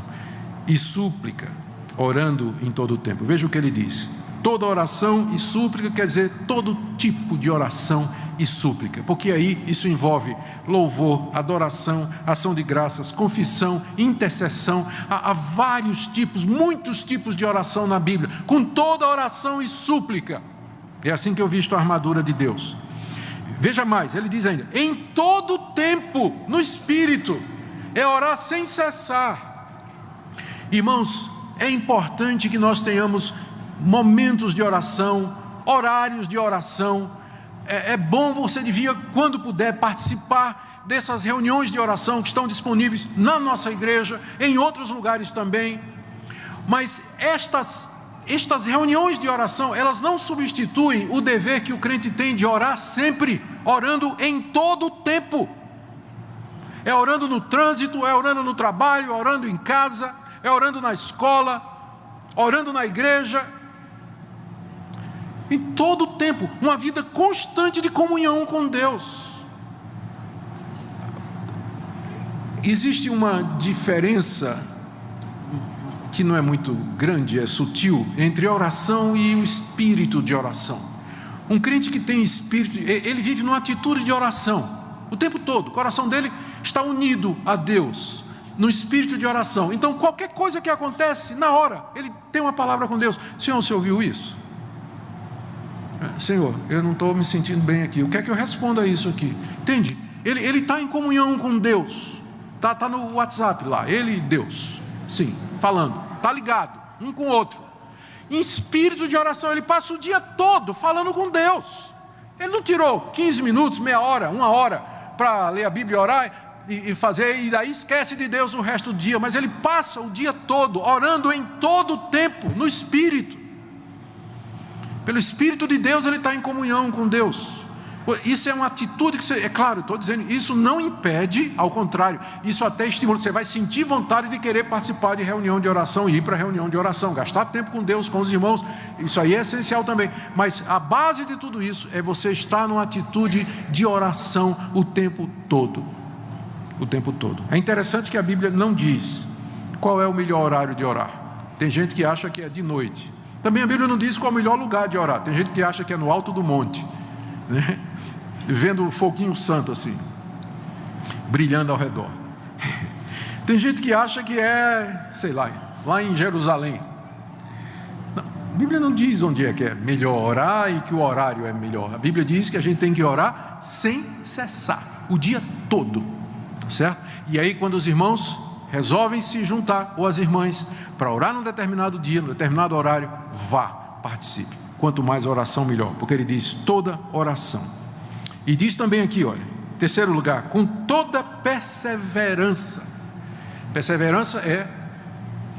e súplica, orando em todo o tempo. Veja o que ele diz: toda oração e súplica quer dizer todo tipo de oração e súplica, porque aí isso envolve louvor, adoração, ação de graças, confissão, intercessão. Há vários tipos, muitos tipos de oração na Bíblia, com toda oração e súplica. É assim que eu visto a armadura de Deus. Veja mais, ele diz ainda: em todo tempo, no Espírito, é orar sem cessar. Irmãos, é importante que nós tenhamos momentos de oração, horários de oração. É bom, você devia, quando puder, participar dessas reuniões de oração que estão disponíveis na nossa igreja, em outros lugares também. Mas estas reuniões de oração, elas não substituem o dever que o crente tem de orar sempre, orando em todo o tempo. É orando no trânsito, é orando no trabalho, orando em casa, é orando na escola, orando na igreja. Em todo o tempo, uma vida constante de comunhão com Deus. Existe uma diferença que não é muito grande, é sutil, entre a oração e o espírito de oração. Um crente que tem espírito, ele vive numa atitude de oração o tempo todo. O coração dele está unido a Deus, no espírito de oração. Então qualquer coisa que acontece, na hora, ele tem uma palavra com Deus. Senhor, você ouviu isso? Senhor, eu não estou me sentindo bem aqui, o que é que eu respondo a isso aqui? Entende? Ele está em comunhão com Deus, está no WhatsApp lá, ele e Deus, sim, falando, está ligado, um com o outro, em espírito de oração. Ele passa o dia todo falando com Deus. Ele não tirou 15 minutos, meia hora, 1 hora para ler a Bíblia e orar e fazer, e daí esquece de Deus o resto do dia. Mas ele passa o dia todo orando em todo o tempo, no espírito. Pelo Espírito de Deus ele está em comunhão com Deus. Isso é uma atitude que é claro, estou dizendo, isso não impede, ao contrário, isso até estimula. Você vai sentir vontade de querer participar de reunião de oração, ir para reunião de oração, gastar tempo com Deus, com os irmãos. Isso aí é essencial também. Mas a base de tudo isso é você estar numa atitude de oração o tempo todo. O tempo todo. É interessante que a Bíblia não diz qual é o melhor horário de orar. Tem gente que acha que é de noite. Também a Bíblia não diz qual é o melhor lugar de orar. Tem gente que acha que é no alto do monte, né? Vendo o foguinho santo assim, brilhando ao redor. Tem gente que acha que é, sei lá em Jerusalém. Não, a Bíblia não diz onde é que é melhor orar e que o horário é melhor. A Bíblia diz que a gente tem que orar sem cessar, o dia todo, certo? E aí quando os irmãos resolvem se juntar, ou as irmãs, para orar num determinado dia, num determinado horário, vá, participe. Quanto mais oração, melhor, porque ele diz toda oração. E diz também aqui, olha, terceiro lugar, com toda perseverança. Perseverança é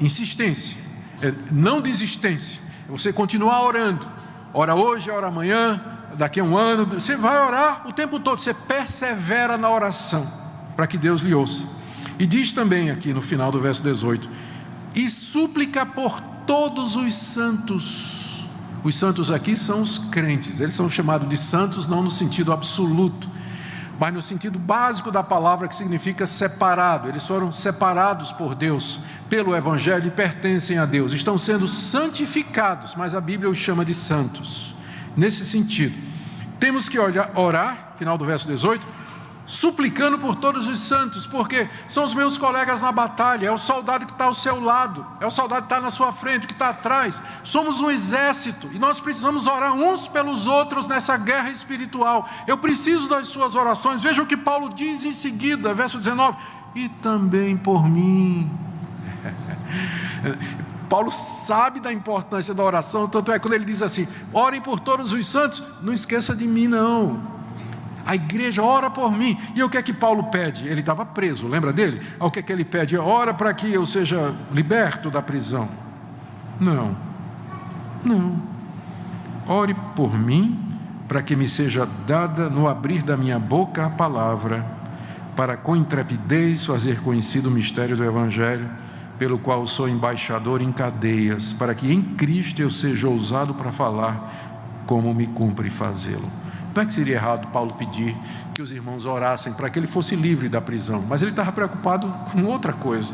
insistência, é não desistência, é você continuar orando. Ora hoje, ora amanhã, daqui a um ano, você vai orar o tempo todo, você persevera na oração, para que Deus lhe ouça. E diz também aqui no final do verso 18: e súplica por todos os santos. Os santos aqui são os crentes. Eles são chamados de santos não no sentido absoluto, mas no sentido básico da palavra, que significa separado. Eles foram separados por Deus, pelo Evangelho, e pertencem a Deus. Estão sendo santificados, mas a Bíblia os chama de santos. Nesse sentido, temos que orar, final do verso 18, suplicando por todos os santos, porque são os meus colegas na batalha, é o soldado que está ao seu lado, é o soldado que está na sua frente, que está atrás. Somos um exército e nós precisamos orar uns pelos outros nessa guerra espiritual. Eu preciso das suas orações. Veja o que Paulo diz em seguida, verso 19: e também por mim. Paulo sabe da importância da oração, tanto é quando ele diz assim: orem por todos os santos, não esqueça de mim não. A igreja ora por mim. E o que é que Paulo pede? Ele estava preso, lembra dele? O que é que ele pede? Ora para que eu seja liberto da prisão. Não. Ore por mim, para que me seja dada no abrir da minha boca a palavra, para com intrepidez fazer conhecido o mistério do Evangelho, pelo qual sou embaixador em cadeias, para que em Cristo eu seja ousado para falar como me cumpre fazê-lo. Não é que seria errado Paulo pedir que os irmãos orassem para que ele fosse livre da prisão, mas ele estava preocupado com outra coisa.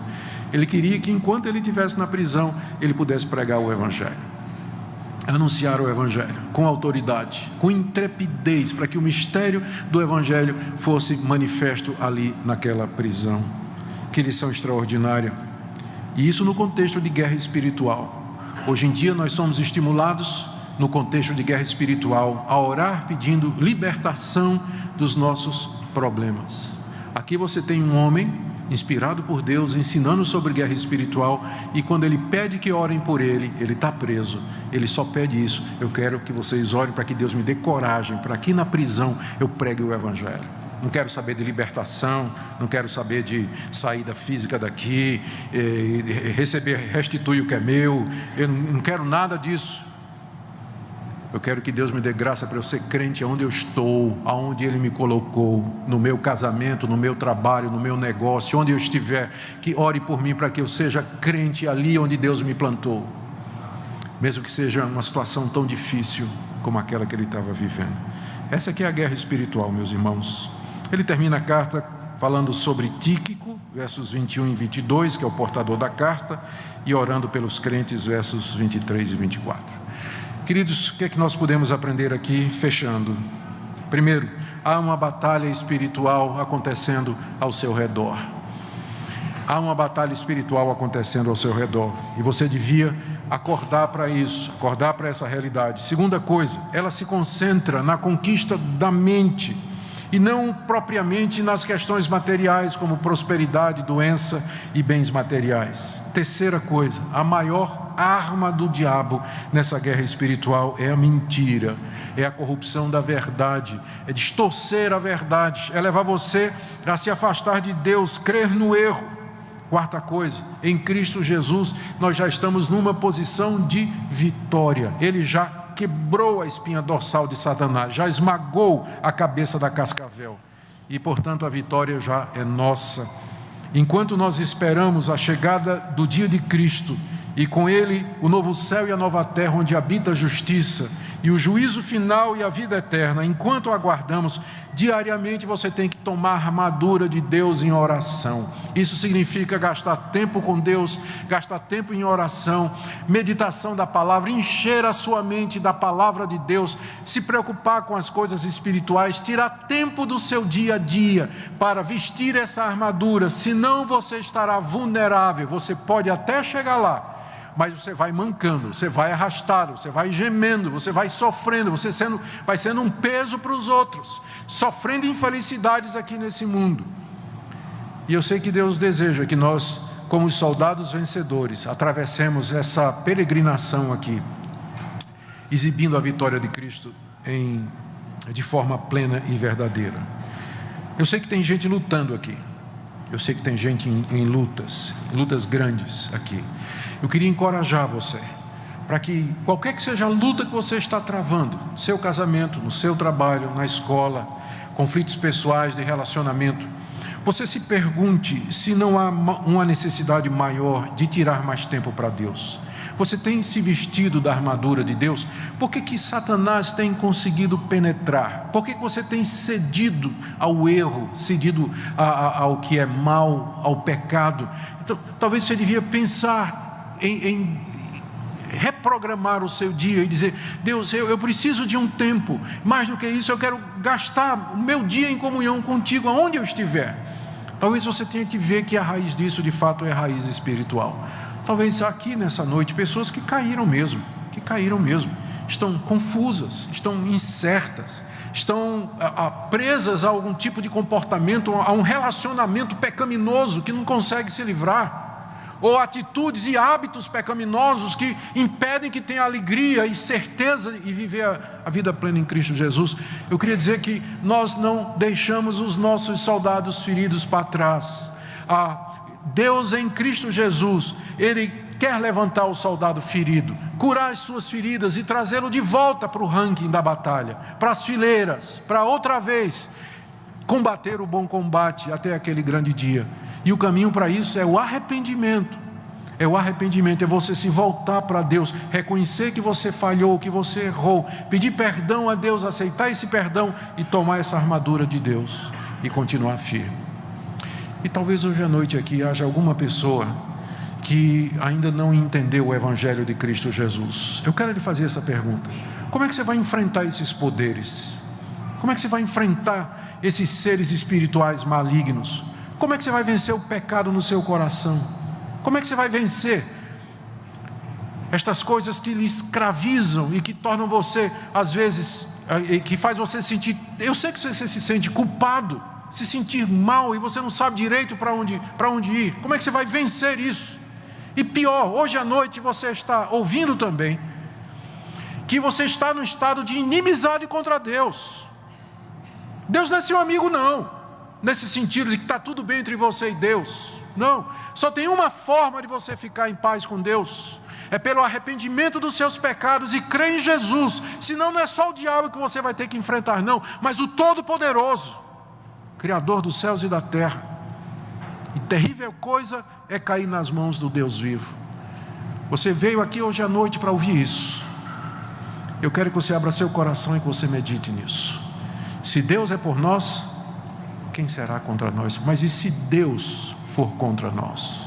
Ele queria que enquanto ele estivesse na prisão, ele pudesse pregar o Evangelho, anunciar o Evangelho com autoridade, com intrepidez, para que o mistério do Evangelho fosse manifesto ali naquela prisão. Que lição extraordinária! E isso no contexto de guerra espiritual. Hoje em dia nós somos estimulados, no contexto de guerra espiritual, a orar pedindo libertação dos nossos problemas. Aqui você tem um homem inspirado por Deus, ensinando sobre guerra espiritual, e quando ele pede que orem por ele, ele está preso. Ele só pede isso: eu quero que vocês orem para que Deus me dê coragem, para que na prisão eu pregue o Evangelho. Não quero saber de libertação, não quero saber de saída física daqui, restituir o que é meu, eu não quero nada disso. Eu quero que Deus me dê graça para eu ser crente aonde eu estou, aonde Ele me colocou, no meu casamento, no meu trabalho, no meu negócio, onde eu estiver, que ore por mim para que eu seja crente ali onde Deus me plantou, mesmo que seja uma situação tão difícil como aquela que ele estava vivendo. Essa aqui é a guerra espiritual, meus irmãos. Ele termina a carta falando sobre Tíquico, versos 21 e 22, que é o portador da carta, e orando pelos crentes, versos 23 e 24. Queridos, o que é que nós podemos aprender aqui, fechando? Primeiro, há uma batalha espiritual acontecendo ao seu redor. Há uma batalha espiritual acontecendo ao seu redor, e você devia acordar para isso, acordar para essa realidade. Segunda coisa, ela se concentra na conquista da mente, e não propriamente nas questões materiais, como prosperidade, doença e bens materiais. Terceira coisa, a maior arma do diabo nessa guerra espiritual é a mentira, é a corrupção da verdade, é distorcer a verdade, é levar você a se afastar de Deus, crer no erro. Quarta coisa, em Cristo Jesus nós já estamos numa posição de vitória. Ele já quebrou a espinha dorsal de Satanás, já esmagou a cabeça da cascavel, e portanto a vitória já é nossa. Enquanto nós esperamos a chegada do dia de Cristo, e com ele o novo céu e a nova terra onde habita a justiça, e o juízo final e a vida eterna, enquanto aguardamos, diariamente você tem que tomar a armadura de Deus em oração. Isso significa gastar tempo com Deus, gastar tempo em oração, meditação da palavra, encher a sua mente da palavra de Deus, se preocupar com as coisas espirituais, tirar tempo do seu dia a dia para vestir essa armadura, senão você estará vulnerável. Você pode até chegar lá, mas você vai mancando, você vai arrastado, você vai gemendo, você vai sofrendo, você vai sendo um peso para os outros, sofrendo infelicidades aqui nesse mundo. E eu sei que Deus deseja que nós, como os soldados vencedores, atravessemos essa peregrinação aqui, exibindo a vitória de Cristo de forma plena e verdadeira. Eu sei que tem gente lutando aqui, eu sei que tem gente em lutas grandes aqui. Eu queria encorajar você, para que qualquer que seja a luta que você está travando, no seu casamento, no seu trabalho, na escola, conflitos pessoais de relacionamento, você se pergunte se não há uma necessidade maior de tirar mais tempo para Deus. Você tem se vestido da armadura de Deus? Por que Satanás tem conseguido penetrar? Por que você tem cedido ao erro, cedido ao que é mal, ao pecado? Então, talvez você devia pensar em reprogramar o seu dia e dizer: Deus, eu preciso de um tempo, mais do que isso, eu quero gastar o meu dia em comunhão contigo, aonde eu estiver. Talvez você tenha que ver que a raiz disso de fato é a raiz espiritual. Talvez aqui nessa noite, pessoas que caíram mesmo, estão confusas, estão incertas, estão presas a algum tipo de comportamento, a um relacionamento pecaminoso que não consegue se livrar, ou atitudes e hábitos pecaminosos que impedem que tenha alegria e certeza e viver a vida plena em Cristo Jesus. Eu queria dizer que nós não deixamos os nossos soldados feridos para trás. Deus em Cristo Jesus, Ele quer levantar o soldado ferido, curar as suas feridas e trazê-lo de volta para o ranking da batalha, para as fileiras, para outra vez combater o bom combate até aquele grande dia. E o caminho para isso é o arrependimento. É o arrependimento, é você se voltar para Deus, reconhecer que você falhou, que você errou, pedir perdão a Deus, aceitar esse perdão e tomar essa armadura de Deus e continuar firme. E talvez hoje à noite aqui haja alguma pessoa que ainda não entendeu o Evangelho de Cristo Jesus. Eu quero lhe fazer essa pergunta: como é que você vai enfrentar esses poderes? Como é que você vai enfrentar esses seres espirituais malignos? Como é que você vai vencer o pecado no seu coração? Como é que você vai vencer estas coisas que lhe escravizam e que tornam você, às vezes, que faz você sentir, eu sei que você se sente culpado, se sentir mal e você não sabe direito para onde ir. Como é que você vai vencer isso? E pior, hoje à noite você está ouvindo também que você está no estado de inimizade contra Deus. Deus não é seu amigo não, nesse sentido de que está tudo bem entre você e Deus. Não, só tem uma forma de você ficar em paz com Deus, é pelo arrependimento dos seus pecados e crer em Jesus. Senão não é só o diabo que você vai ter que enfrentar não, mas o Todo-Poderoso, Criador dos céus e da terra. E terrível coisa é cair nas mãos do Deus vivo. Você veio aqui hoje à noite para ouvir isso. Eu quero que você abra seu coração e que você medite nisso. Se Deus é por nós, quem será contra nós? Mas e se Deus for contra nós?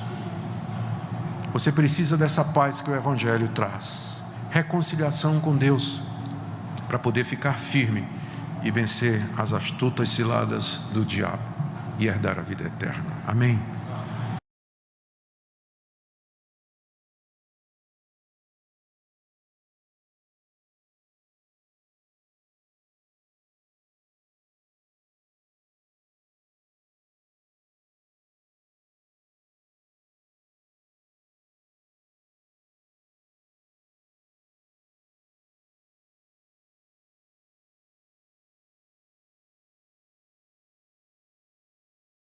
Você precisa dessa paz que o Evangelho traz, reconciliação com Deus, para poder ficar firme e vencer as astutas ciladas do diabo e herdar a vida eterna. Amém?